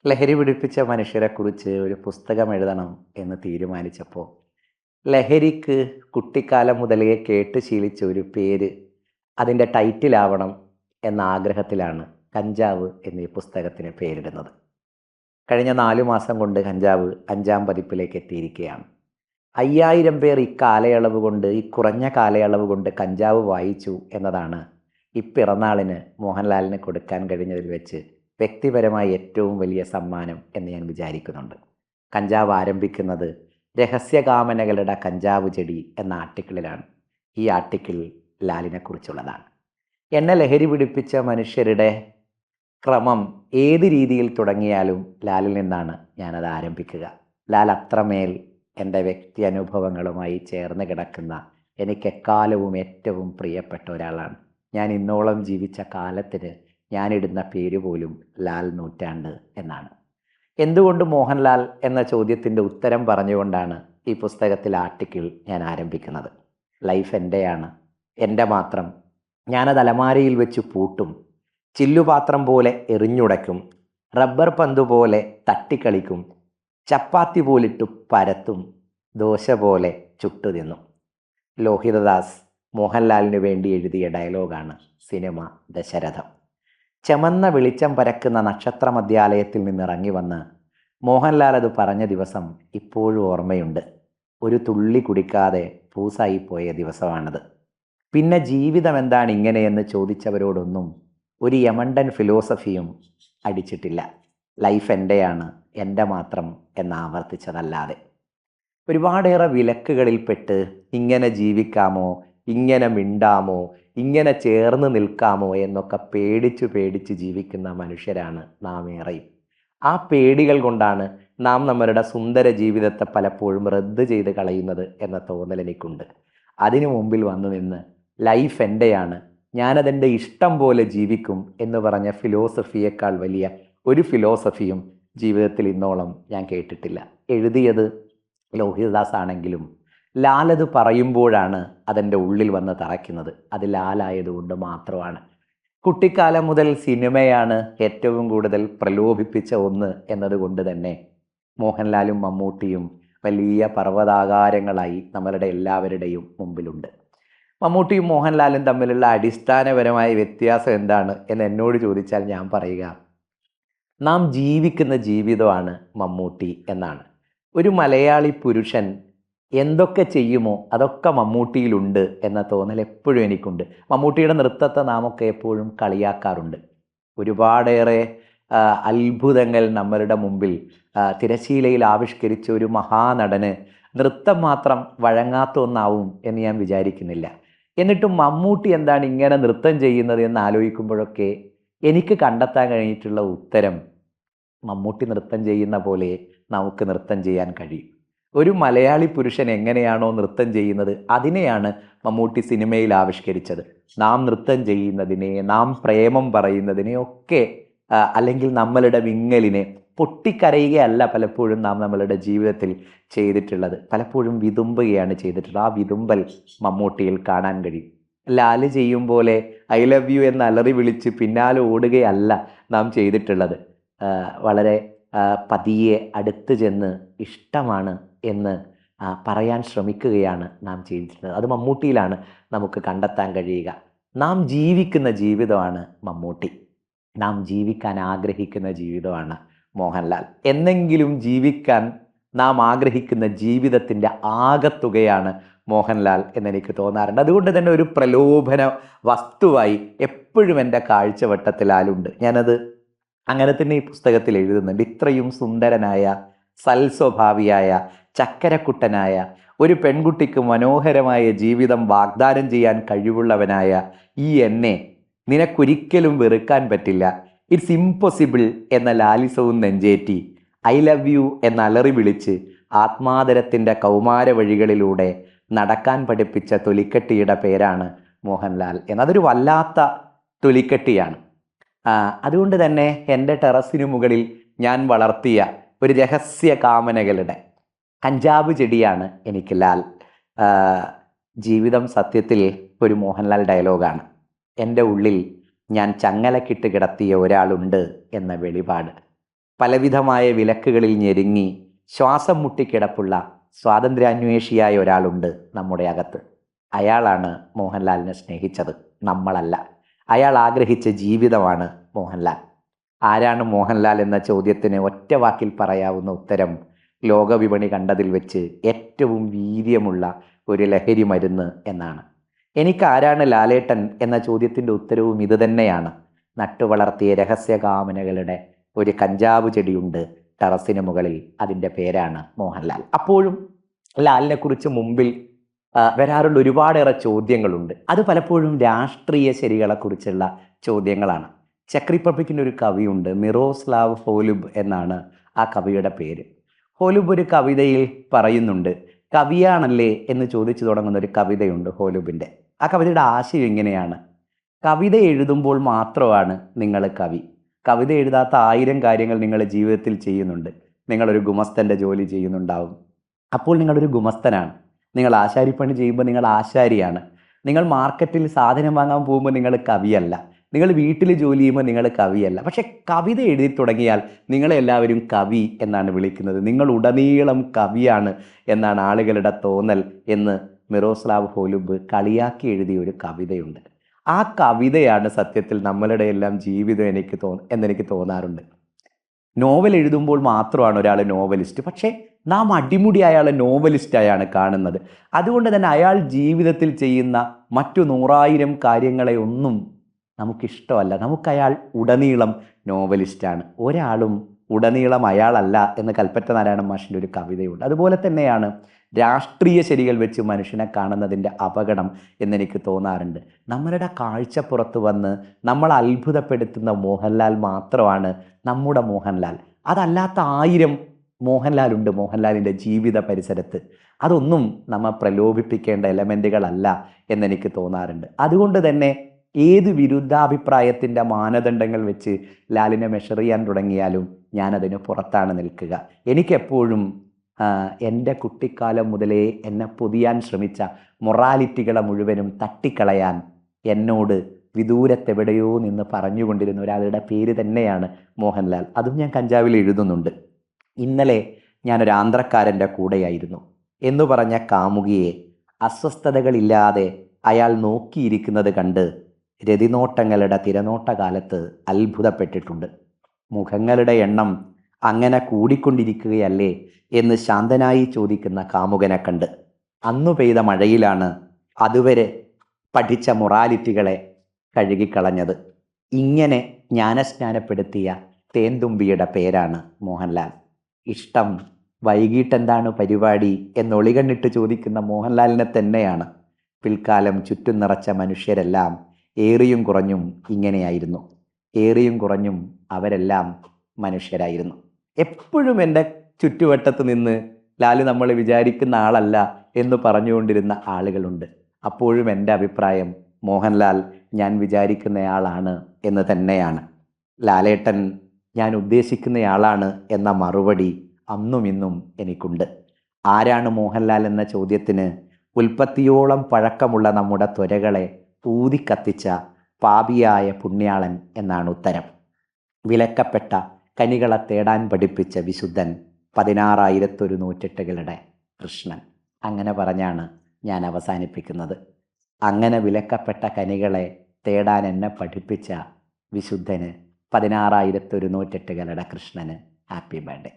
ലഹരി പിടിപ്പിച്ച മനുഷ്യരെക്കുറിച്ച് ഒരു പുസ്തകം എഴുതണം എന്ന് തീരുമാനിച്ചപ്പോൾ ലഹരിക്ക് കുട്ടിക്കാലം മുതലേ കേട്ട് ശീലിച്ച ഒരു പേര് അതിൻ്റെ ടൈറ്റിലാവണം എന്ന ആഗ്രഹത്തിലാണ് കഞ്ചാവ് എന്നീ പുസ്തകത്തിന് പേരിടുന്നത്. കഴിഞ്ഞ 4 മാസം കൊണ്ട് കഞ്ചാവ് 5-ാം പതിപ്പിലേക്ക് എത്തിയിരിക്കുകയാണ്. 5000 പേർ ഇക്കാലയളവ് കൊണ്ട്, ഈ കുറഞ്ഞ കാലയളവ് കൊണ്ട് കഞ്ചാവ് വായിച്ചു എന്നതാണ് പിറന്നാളിന് മോഹൻലാലിന് കൊടുക്കാൻ കഴിഞ്ഞതിൽ വെച്ച് വ്യക്തിപരമായി ഏറ്റവും വലിയ സമ്മാനം എന്ന് ഞാൻ വിചാരിക്കുന്നുണ്ട്. കഞ്ചാവ് ആരംഭിക്കുന്നത് രഹസ്യകാമനകളുടെ കഞ്ചാവ് ചെടി എന്ന ആർട്ടിക്കിളിലാണ്. ഈ ആർട്ടിക്കിൾ ലാലിനെക്കുറിച്ചുള്ളതാണ്. എന്നെ ലഹരി പിടിപ്പിച്ച മനുഷ്യരുടെ ക്രമം ഏത് രീതിയിൽ തുടങ്ങിയാലും ലാലിൽ നിന്നാണ് ഞാനത് ആരംഭിക്കുക. ലാൽ അത്രമേൽ എൻ്റെ വ്യക്തി അനുഭവങ്ങളുമായി ചേർന്ന് കിടക്കുന്ന, എനിക്കെക്കാലവും ഏറ്റവും പ്രിയപ്പെട്ട ഒരാളാണ്. ഞാൻ ഇന്നോളം ജീവിച്ച കാലത്തിന് ഞാനിടുന്ന പേര് പോലും ലാൽ നൂറ്റാണ്ട് എന്നാണ്. എന്തുകൊണ്ട് മോഹൻലാൽ എന്ന ചോദ്യത്തിൻ്റെ ഉത്തരം പറഞ്ഞുകൊണ്ടാണ് ഈ പുസ്തകത്തിൽ ആർട്ടിക്കിൾ ഞാൻ ആരംഭിക്കുന്നത്. ലൈഫ് എൻ്റെയാണ്, എൻ്റെ മാത്രം. ഞാനത് അലമാരയിൽ വെച്ച് പൂട്ടും, ചില്ലുപാത്രം പോലെ എറിഞ്ഞുടയ്ക്കും, റബ്ബർ പന്ത് പോലെ തട്ടിക്കളിക്കും, ചപ്പാത്തി പോലിട്ടു പരത്തും, ദോശ പോലെ ചുട്ടു തിന്നും. ലോഹിതദാസ് മോഹൻലാലിന് വേണ്ടി എഴുതിയ ഡയലോഗാണ് സിനിമ ദശരഥം. ചെമന്ന വെളിച്ചം പരക്കുന്ന നക്ഷത്ര മധ്യാലയത്തിൽ നിന്നിറങ്ങി വന്ന് മോഹൻലാൽ അത് പറഞ്ഞ ദിവസം ഇപ്പോഴും ഓർമ്മയുണ്ട്. ഒരു തുള്ളി കുടിക്കാതെ പൂസായിപ്പോയ ദിവസമാണത്. പിന്നെ ജീവിതം എന്താണ് ഇങ്ങനെയെന്ന് ചോദിച്ചവരോടൊന്നും ഒരു യമണ്ടൻ ഫിലോസഫിയും അടിച്ചിട്ടില്ല. ലൈഫ് എൻ്റെയാണ്, എൻ്റെ മാത്രം എന്ന് ആവർത്തിച്ചതല്ലാതെ. ഒരുപാടേറെ വിലക്കുകളിൽപ്പെട്ട് ഇങ്ങനെ ജീവിക്കാമോ, ഇങ്ങനെ മിണ്ടാമോ, ഇങ്ങനെ ചേർന്ന് നിൽക്കാമോ എന്നൊക്കെ പേടിച്ചു പേടിച്ച് ജീവിക്കുന്ന മനുഷ്യരാണ് നാം ഏറെയും. ആ പേടികൾ കൊണ്ടാണ് നാം നമ്മളുടെ സുന്ദര ജീവിതത്തെ പലപ്പോഴും റദ്ദ് ചെയ്ത് കളയുന്നത് എന്ന തോന്നൽ എനിക്കുണ്ട്. അതിനു മുമ്പിൽ വന്നു നിന്ന് ലൈഫ് എൻ്റെയാണ്, ഞാനതെൻ്റെ ഇഷ്ടം പോലെ ജീവിക്കും എന്ന് പറഞ്ഞ ഫിലോസഫിയേക്കാൾ വലിയ ഒരു ഫിലോസഫിയും ജീവിതത്തിൽ ഇന്നോളം ഞാൻ കേട്ടിട്ടില്ല. എഴുതിയത് ലോഹിതദാസ് ആണെങ്കിലും ലാലത് പറയുമ്പോഴാണ് അതെൻ്റെ ഉള്ളിൽ വന്ന് തറയ്ക്കുന്നത്. അത് ലാലായതുകൊണ്ട് മാത്രമാണ്. കുട്ടിക്കാലം മുതൽ സിനിമയാണ് ഏറ്റവും കൂടുതൽ പ്രലോഭിപ്പിച്ച ഒന്ന് എന്നതുകൊണ്ട് തന്നെ മോഹൻലാലും മമ്മൂട്ടിയും വലിയ പർവ്വതാകാരങ്ങളായി നമ്മളുടെ എല്ലാവരുടെയും മുമ്പിലുണ്ട്. മമ്മൂട്ടിയും മോഹൻലാലും തമ്മിലുള്ള അടിസ്ഥാനപരമായ വ്യത്യാസം എന്താണ് എന്ന് എന്നോട് ചോദിച്ചാൽ ഞാൻ പറയുക, നാം ജീവിക്കുന്ന ജീവിതമാണ് മമ്മൂട്ടി എന്നാണ്. ഒരു മലയാളി പുരുഷൻ എന്തൊക്കെ ചെയ്യുമോ അതൊക്കെ മമ്മൂട്ടിയിലുണ്ട് എന്ന തോന്നൽ എപ്പോഴും എനിക്കുണ്ട്. മമ്മൂട്ടിയുടെ നൃത്തത്തെ നാമൊക്കെ എപ്പോഴും കളിയാക്കാറുണ്ട്. ഒരുപാടേറെ അത്ഭുതങ്ങൾ നമ്മളുടെ മുമ്പിൽ തിരശീലയിൽ ആവിഷ്കരിച്ച ഒരു മഹാനടന് നൃത്തം മാത്രം വഴങ്ങാത്ത ഒന്നാവും എന്ന് ഞാൻ വിചാരിക്കുന്നില്ല. എന്നിട്ടും മമ്മൂട്ടി എന്താണ് ഇങ്ങനെ നൃത്തം ചെയ്യുന്നത് എന്ന് ആലോചിക്കുമ്പോഴൊക്കെ എനിക്ക് കണ്ടെത്താൻ കഴിഞ്ഞിട്ടുള്ള ഉത്തരം, മമ്മൂട്ടി നൃത്തം ചെയ്യുന്ന പോലെ നമുക്ക് നൃത്തം ചെയ്യാൻ കഴിയും. ഒരു മലയാളി പുരുഷൻ എങ്ങനെയാണോ നൃത്തം ചെയ്യുന്നത് അതിനെയാണ് മമ്മൂട്ടി സിനിമയിൽ ആവിഷ്കരിച്ചത്. നാം നൃത്തം ചെയ്യുന്നതിനെ, നാം പ്രേമം പറയുന്നതിനെ ഒക്കെ അല്ലെങ്കിൽ നമ്മളുടെ വിങ്ങലിനെ പൊട്ടിക്കരയുകയല്ല പലപ്പോഴും നാം നമ്മളുടെ ജീവിതത്തിൽ ചെയ്തിട്ടുള്ളത്. പലപ്പോഴും വിതുമ്പുകയാണ് ചെയ്തിട്ടുള്ളത്. ആ വിതുമ്പൽ മമ്മൂട്ടിയിൽ കാണാൻ കഴിയും. ലാല് ചെയ്യും പോലെ ഐ ലവ് യു എന്ന് അലറി വിളിച്ച് പിന്നാലെ ഓടുകയല്ല നാം ചെയ്തിട്ടുള്ളത്. വളരെ പതിയെ അടുത്ത് ചെന്ന് ഇഷ്ടമാണ് എന്ന് പറയാൻ ശ്രമിക്കുകയാണ് നാം ചെയ്തിട്ടുള്ളത്. അത് മമ്മൂട്ടിയിലാണ് നമുക്ക് കണ്ടെത്താൻ കഴിയുക. നാം ജീവിക്കുന്ന ജീവിതമാണ് മമ്മൂട്ടി, നാം ജീവിക്കാൻ ആഗ്രഹിക്കുന്ന ജീവിതമാണ് മോഹൻലാൽ. എന്നെങ്കിലും ജീവിക്കാൻ നാം ആഗ്രഹിക്കുന്ന ജീവിതത്തിൻ്റെ ആകത്തുകയാണ് മോഹൻലാൽ എന്നെനിക്ക് തോന്നാറുണ്ട്. അതുകൊണ്ട് തന്നെ ഒരു പ്രലോഭന വസ്തുവായി എപ്പോഴും എൻ്റെ കാഴ്ചവട്ടത്തിൽ ലാലുണ്ട്. ഞാനത് അങ്ങനെ തന്നെ ഈ പുസ്തകത്തിൽ എഴുതുന്നുണ്ട്. ഇത്രയും സുന്ദരനായ, സൽസ്വഭാവിയായ, ചക്കരക്കുട്ടനായ ഒരു പെൺകുട്ടിക്ക് മനോഹരമായ ജീവിതം വാഗ്ദാനം ചെയ്യാൻ കഴിവുള്ളവനായ ഈ എന്നെ നിനക്കൊരിക്കലും വെറുക്കാൻ പറ്റില്ല. ഇറ്റ്സ് ഇംപോസിബിൾ എന്ന ലാലിസവും നെഞ്ചേറ്റി ഐ ലവ് യു എന്ന അലറി വിളിച്ച് ആത്മാദരത്തിൻ്റെ കൗമാര വഴികളിലൂടെ നടക്കാൻ പഠിപ്പിച്ച തൊലിക്കട്ടിയുടെ പേരാണ് മോഹൻലാൽ എന്നതൊരു വല്ലാത്ത തൊലിക്കട്ടിയാണ്. അതുകൊണ്ട് തന്നെ എൻ്റെ ടെറസിനു മുകളിൽ ഞാൻ വളർത്തിയ ഒരു രഹസ്യ കാമനകളുടെ കഞ്ചാവ് ചെടിയാണ് എനിക്ക് ലാൽ. ജീവിതം സത്യത്തിൽ ഒരു മോഹൻലാൽ ഡയലോഗാണ്. എൻ്റെ ഉള്ളിൽ ഞാൻ ചങ്ങലക്കിട്ട് കിടത്തിയ ഒരാളുണ്ട് എന്ന വെളിപാട്. പലവിധമായ വിലക്കുകളിൽ ഞെരുങ്ങി ശ്വാസം മുട്ടിക്കിടപ്പുള്ള സ്വാതന്ത്ര്യാന്വേഷിയായ ഒരാളുണ്ട് നമ്മുടെ അകത്ത്. അയാളാണ് മോഹൻലാലിനെ സ്നേഹിച്ചത്, നമ്മളല്ല. അയാൾ ആഗ്രഹിച്ച ജീവിതമാണ് മോഹൻലാൽ. ആരാണ് മോഹൻലാൽ എന്ന ചോദ്യത്തിന് ഒറ്റ വാക്കിൽ പറയാവുന്ന ഉത്തരം ലോകവിപണി കണ്ടതിൽ വെച്ച് ഏറ്റവും വീര്യമുള്ള ഒരു ലഹരി മരുന്ന് എന്നാണ്. എനിക്ക് ആരാണ് ലാലേട്ടൻ എന്ന ചോദ്യത്തിൻ്റെ ഉത്തരവും ഇത് തന്നെയാണ്. നട്ടുവളർത്തിയ രഹസ്യകാമനകളുടെ ഒരു കഞ്ചാവ് ചെടിയുണ്ട് ടെറസിന് മുകളിൽ, അതിൻ്റെ പേരാണ് മോഹൻലാൽ. അപ്പോഴും ലാലിനെ കുറിച്ച് മുമ്പിൽ വരാറുള്ള ഒരുപാടേറെ ചോദ്യങ്ങളുണ്ട്. അത് പലപ്പോഴും രാഷ്ട്രീയ ശരികളെക്കുറിച്ചുള്ള ചോദ്യങ്ങളാണ്. ചെക്ക് റിപ്പബ്ലിക്കിൻ്റെ ഒരു കവിയുണ്ട്, മിറോസ്ലാവ് ഹോലുബ് എന്നാണ് ആ കവിയുടെ പേര്. ഹോലുബ് ഒരു കവിതയിൽ പറയുന്നുണ്ട്, കവിയാണല്ലേ എന്ന് ചോദിച്ചു തുടങ്ങുന്ന ഒരു കവിതയുണ്ട് ഹോലുബിൻ്റെ. ആ കവിതയുടെ ആശയം ഇങ്ങനെയാണ്: കവിത എഴുതുമ്പോൾ മാത്രമാണ് നിങ്ങൾ കവി. കവിത എഴുതാത്ത 1000 കാര്യങ്ങൾ നിങ്ങൾ ജീവിതത്തിൽ ചെയ്യുന്നുണ്ട്. നിങ്ങളൊരു ഗുമസ്തൻ്റെ ജോലി ചെയ്യുന്നുണ്ടാവും, അപ്പോൾ നിങ്ങളൊരു ഗുമസ്തനാണ്. നിങ്ങൾ ആശാരിപ്പണി ചെയ്യുമ്പോൾ നിങ്ങൾ ആശാരിയാണ്. നിങ്ങൾ മാർക്കറ്റിൽ സാധനം വാങ്ങാൻ പോകുമ്പോൾ നിങ്ങൾ കവിയല്ല. നിങ്ങൾ വീട്ടിൽ ജോലി ചെയ്യുമ്പോൾ നിങ്ങൾ കവിയല്ല. പക്ഷെ കവിത എഴുതി തുടങ്ങിയാൽ നിങ്ങളെ എല്ലാവരും കവി എന്നാണ് വിളിക്കുന്നത്. നിങ്ങൾ ഉടനീളം കവിയാണ് എന്നാണ് ആളുകളുടെ തോന്നൽ എന്ന് മിറോസ്ലാവ് ഹോലുബ് കളിയാക്കി എഴുതിയ ഒരു കവിതയുണ്ട്. ആ കവിതയാണ് സത്യത്തിൽ നമ്മളുടെ എല്ലാം ജീവിതം എന്നെനിക്ക് തോന്നാറുണ്ട്. നോവൽ എഴുതുമ്പോൾ മാത്രമാണ് ഒരാൾ നോവലിസ്റ്റ്, പക്ഷേ നാം അടിമുടി അയാളെ നോവലിസ്റ്റായാണ് കാണുന്നത്. അതുകൊണ്ട് തന്നെ അയാൾ ജീവിതത്തിൽ ചെയ്യുന്ന മറ്റു 100,000 കാര്യങ്ങളെ ഒന്നും നമുക്കിഷ്ടമല്ല. നമുക്കയാൾ ഉടനീളം നോവലിസ്റ്റാണ്. ഒരാളും ഉടനീളം അയാളല്ല എന്ന് കൽപ്പറ്റ നാരായണ മാഷിൻ്റെ ഒരു കവിതയുണ്ട്. അതുപോലെ തന്നെയാണ് രാഷ്ട്രീയ ശരികൾ വെച്ച് മനുഷ്യനെ കാണുന്നതിൻ്റെ അപകടം എന്നെനിക്ക് തോന്നാറുണ്ട്. നമ്മളുടെ കാഴ്ചപ്പുറത്ത് വന്ന് നമ്മൾ അത്ഭുതപ്പെടുത്തുന്ന മോഹൻലാൽ മാത്രമാണ് നമ്മുടെ മോഹൻലാൽ. അതല്ലാത്ത 1000 മോഹൻലാലുണ്ട് മോഹൻലാലിൻ്റെ ജീവിത പരിസരത്ത്. അതൊന്നും നമ്മെ പ്രലോഭിപ്പിക്കേണ്ട എലമെൻറ്റുകളല്ല എന്നെനിക്ക് തോന്നാറുണ്ട്. അതുകൊണ്ട് തന്നെ ഏത് വിരുദ്ധാഭിപ്രായത്തിൻ്റെ മാനദണ്ഡങ്ങൾ വെച്ച് ലാലിനെ മെഷർ ചെയ്യാൻ തുടങ്ങിയാലും ഞാനതിന് പുറത്താണ് നിൽക്കുക. എനിക്കെപ്പോഴും എൻ്റെ കുട്ടിക്കാലം മുതലേ എന്നെ പൊതിയാൻ ശ്രമിച്ച മൊറാലിറ്റികളെ മുഴുവനും തട്ടിക്കളയാൻ എന്നോട് വിദൂരത്തെവിടെയോ നിന്ന് പറഞ്ഞുകൊണ്ടിരുന്ന ഒരാളുടെ പേര് തന്നെയാണ് മോഹൻലാൽ. അതും ഞാൻ കഞ്ചാവിൽ എഴുതുന്നുണ്ട്. ഇന്നലെ ഞാനൊരു ആന്ധ്രക്കാരൻ്റെ കൂടെയായിരുന്നു എന്നു പറഞ്ഞ കാമുകിയെ അസ്വസ്ഥതകളില്ലാതെ അയാൾ നോക്കിയിരിക്കുന്നത് കണ്ട് രതിനോട്ടങ്ങളുടെ തിരനോട്ട കാലത്ത് അത്ഭുതപ്പെട്ടിട്ടുണ്ട്. മുഖങ്ങളുടെ എണ്ണം അങ്ങനെ കൂടിക്കൊണ്ടിരിക്കുകയല്ലേ എന്ന് ശാന്തനായി ചോദിക്കുന്ന കാമുകനെ കണ്ട്. അന്നു പെയ്ത മഴയിലാണ് അതുവരെ പഠിച്ച മൊറാലിറ്റികളെ കഴുകിക്കളഞ്ഞത്. ഇങ്ങനെ ജ്ഞാനസ്നാനപ്പെടുത്തിയ തേൻതുമ്പിയുടെ പേരാണ് മോഹൻലാൽ. ഇഷ്ടം വൈകിട്ടെന്താണ് പരിപാടി എന്നൊളികണ്ണിട്ട് ചോദിക്കുന്ന മോഹൻലാലിനെ തന്നെയാണ് പിൽക്കാലം ചുറ്റും നിറച്ച മനുഷ്യരെല്ലാം ഏറിയും കുറഞ്ഞും ഇങ്ങനെയായിരുന്നു. ഏറിയും കുറഞ്ഞും അവരെല്ലാം മനുഷ്യരായിരുന്നു. എപ്പോഴും എൻ്റെ ചുറ്റുവട്ടത്ത് നിന്ന് ലാല് നമ്മൾ വിചാരിക്കുന്ന ആളല്ല എന്ന് പറഞ്ഞുകൊണ്ടിരുന്ന ആളുകളുണ്ട്. അപ്പോഴും എൻ്റെ അഭിപ്രായം മോഹൻലാൽ ഞാൻ വിചാരിക്കുന്നയാളാണ് എന്ന് തന്നെയാണ്. ലാലേട്ടൻ ഞാൻ ഉദ്ദേശിക്കുന്നയാളാണ് എന്ന മറുപടി അന്നും ഇന്നും എനിക്കുണ്ട്. ആരാണ് മോഹൻലാൽ എന്ന ചോദ്യത്തിന് ഉൽപ്പത്തിയോളം പഴക്കമുള്ള നമ്മുടെ ത്വരകളെ ഊതിക്കത്തിച്ച പാപിയായ പുണ്യാളൻ എന്നാണ് ഉത്തരം. വിലക്കപ്പെട്ട കനികളെ തേടാൻ പഠിപ്പിച്ച വിശുദ്ധൻ, 16,108 കൃഷ്ണൻ. അങ്ങനെ പറഞ്ഞാണ് ഞാൻ അവസാനിപ്പിക്കുന്നത്. അങ്ങനെ വിലക്കപ്പെട്ട കനികളെ തേടാൻ എന്നെ പഠിപ്പിച്ച വിശുദ്ധന്, 16,108 കൃഷ്ണന് ഹാപ്പി ബർത്ത്ഡേ.